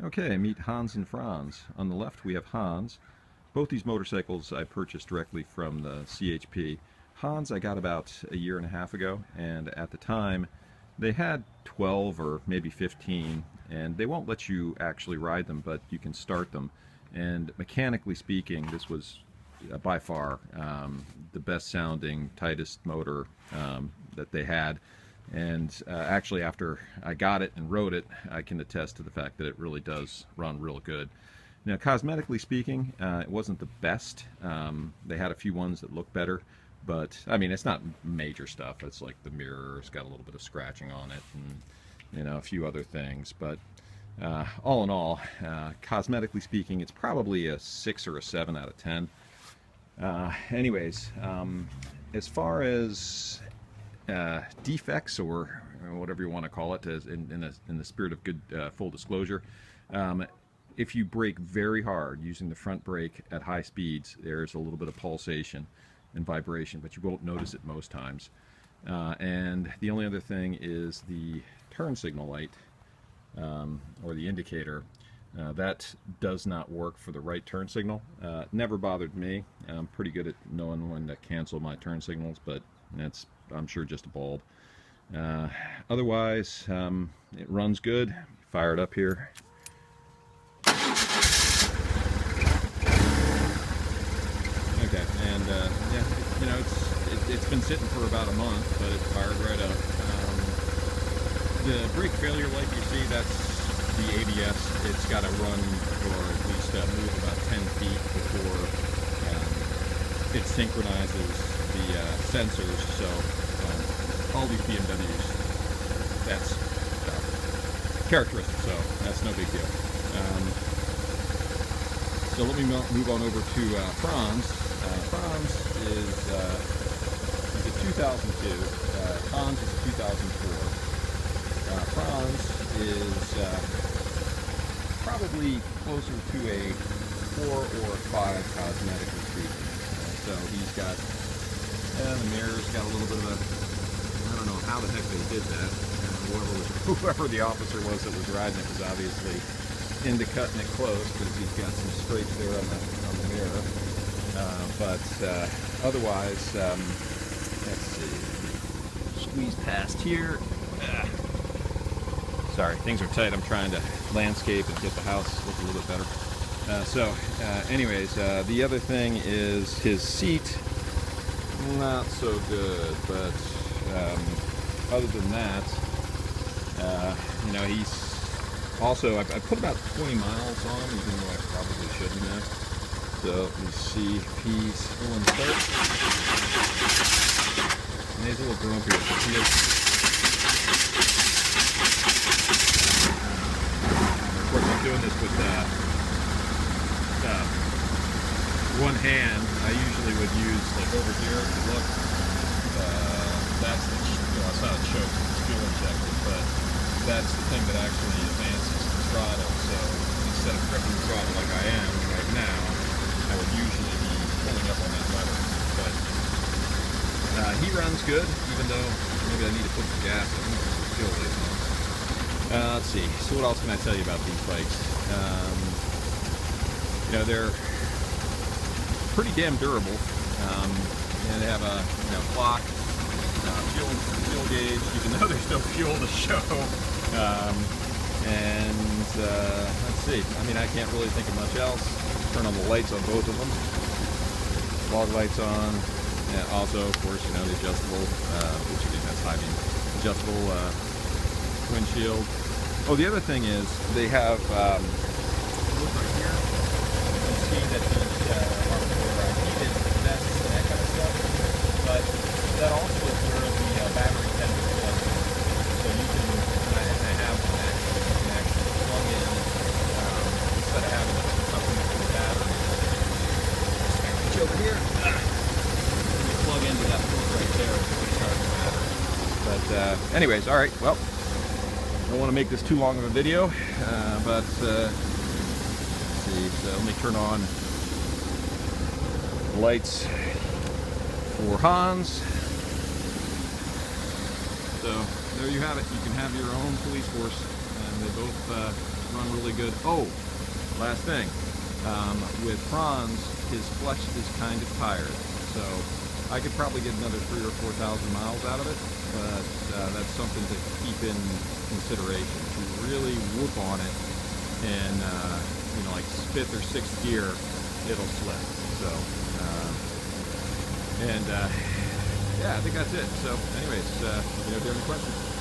Okay, meet Hans and Franz. On the left we have Hans. Both these motorcycles I purchased directly from the CHP. Hans I got about a year and a half ago, and at the time they had 12 or maybe 15, and they won't let you actually ride them, but you can start them. And mechanically speaking, this was by far the best sounding, tightest motor that they had. And actually, after I got it and rode it, I can attest to the fact that it really does run real good. Now, cosmetically speaking, it wasn't the best. They had a few ones that look better, but I mean, it's not major stuff. It's like the mirror's got a little bit of scratching on it, and a few other things. But all in all, cosmetically speaking, it's probably a 6 or a 7 out of 10. Anyways, as far as defects, or whatever you want to call it, as in the spirit of good full disclosure, if you brake very hard using the front brake at high speeds, there's a little bit of pulsation and vibration, but you won't notice it most times. And the only other thing is the turn signal light, or the indicator. That does not work for the right turn signal. Never bothered me. I'm pretty good at knowing when to cancel my turn signals, but that's, I'm sure, just a bulb. Otherwise, it runs good. Fire it up here. Okay, and yeah, it's been sitting for about a month, but it fired right up. The brake failure light you see, that's the ABS. It's got to run, or at least move about 10 feet before it synchronizes the sensors. So all these BMWs, that's characteristic, so that's no big deal. So let me move on over to Franz. Franz is he's a 2002. Hans is a 2004. Franz is probably closer to a 4 or 5 cosmetically speaking. So he's got, the mirror's got a little bit of a, I don't know how the heck they did that. Whoever the officer was that was riding it was obviously into cutting it close, because he's got some scrapes there on the mirror. But otherwise, let's see, squeeze past here. Sorry, things are tight. I'm trying to landscape and get the house look a little bit better. Anyways, the other thing is his seat, not so good, but other than that, he's also, I put about 20 miles on him, even though I probably shouldn't have. So let me see if he's going to start. And he's a little grumpy. Of course, I'm doing this with one hand. I usually would use, like, over here, if you look, that's the, it's not a choke, it's fuel injected, but that's the thing that actually advances the throttle. So instead of gripping the throttle like I am right now, I would usually be pulling up on that lever. But he runs good, even though maybe I need to put some gas in the fuel light on. Let's see. So what else can I tell you about these bikes? They're pretty damn durable, and they have a clock, fuel gauge, even though there's no fuel to show. Let's see. I mean, I can't really think of much else. Turn on the lights on both of them. Fog lights on. And also, of course, the adjustable, which again has high beam, adjustable windshield. Oh, the other thing is they have. Look right here. You can see that these are for heated vests and that kind of stuff. But that also is where the battery tends to plug in. So you can, I have one actually, you can actually plug in, instead of having something for the battery. Reach over here, you plug into that port right there to charge the battery. But anyways, alright, well, I don't want to make this too long of a video, but let's see, so let me turn on the lights for Hans. So there you have it. You can have your own police force, and they both run really good. Oh, last thing. With Franz, his clutch is kind of tired, so I could probably get another 3,000 or 4,000 miles out of it, but that's something to keep in consideration. If you really whoop on it and like 5th or 6th gear, it'll slip. So yeah, I think that's it. So anyways, let me know if you have any questions.